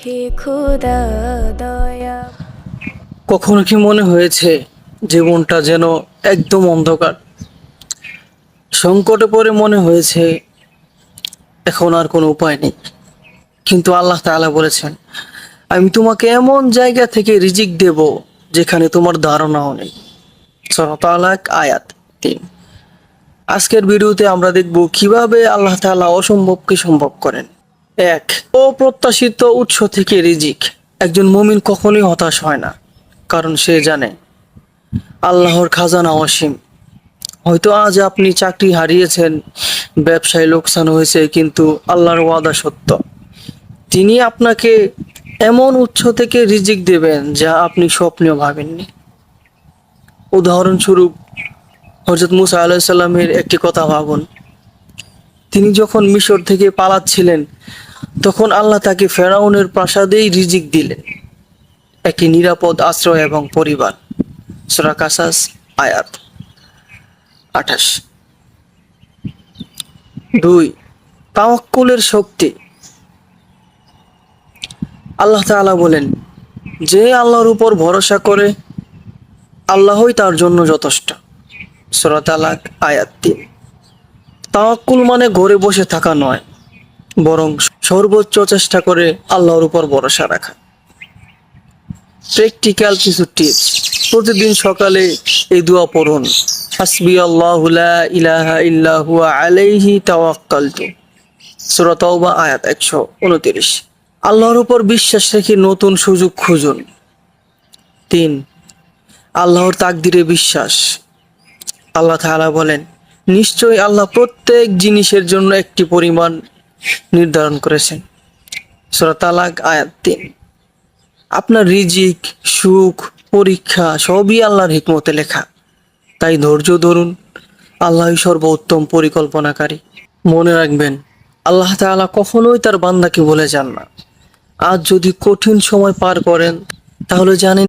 হে খোদা দয়া। কখনো কি মনে হয়েছে জীবনটা যেন একদম অন্ধকার? সংকটে পড়ে মনে হয়েছে এখন আর কোনো উপায় নেই, কিন্তু আল্লাহ তাআলা বলেছেন, আমি তোমাকে এমন জায়গা থেকে রিজিক দেব যেখানে তোমার ধারণাও নেই। সূরা তালাক আয়াত 3। আজকের ভিডিওতে আমরা দেখব কিভাবে আল্লাহ তাআলা অসম্ভবকে সম্ভব করেন। 1, অপ্রত্যাশিত উৎস থেকে রিজিক। একজন মুমিন কখনোই হতাশ হয় না, কারণ সে জানে আল্লাহর খাজানা অসীম। হয়তো আজ আপনি চাকরি হারিয়েছেন, ব্যবসায় লোকসান হয়েছে, কিন্তু আল্লাহর ওয়াদা সত্য। তিনি আপনাকে এমন উৎস থেকে রিজিক দেবেন যা আপনি স্বপ্নেও ভাবেননি। উদাহরণস্বরূপ, হযরত মুসা আলাইহিস সালামের একটি কথা ভাবুন। তিনি যখন মিশর থেকে পালাচ্ছিলেন, তখন আল্লাহ তাকে ফেরাউনের প্রাসাদেই রিজিক দিলেন, একটি নিরাপদ আশ্রয় এবং পরিবার। সূরা কাসাস আয়াত 28। 2, তাওয়াক্কুলের শক্তি। আল্লাহ তাআলা বলেন, যে আল্লাহর উপর ভরসা করে আল্লাহই তার জন্য যথেষ্ট। সূরা তালাক আয়াত 3। তাওয়াক্কুল মানে ঘরে বসে থাকা নয়, বরং সর্বোচ্চ চেষ্টা করে আল্লাহর উপর ভরসা রাখা। প্র্যাকটিক্যাল কিছু টিপস। প্রতিদিন সকালে এই দোয়া পড়ুন, হাসবি আল্লাহু লা ইলাহা ইল্লা হুয়া আলাইহি তাওয়াক্কালতু। সূরা তাওবা আয়াত 129। আল্লাহর উপর বিশ্বাস রেখে নতুন সুযোগ খুঁজুন। 3, আল্লাহর তাকদিরে বিশ্বাস। আল্লাহ তাআলা বলেন, নিশ্চয়ই আল্লাহ প্রত্যেক জিনিসের জন্য একটি পরিমাণ নির্ধারণ করেছেন। সূরা তালাক আয়াত 3। আপনার রিজিক, সুখ, পরীক্ষা সবই আল্লাহর হিকমতে লেখা, তাই ধৈর্য ধরুন। আল্লাহই সর্বোত্তম পরিকল্পনাকারী। মনে রাখবেন, আল্লাহ তাআলা কখনোই তার বান্দাকে ভুলে যান না। আজ যদি কঠিন সময় পার করেন, তাহলে জানেন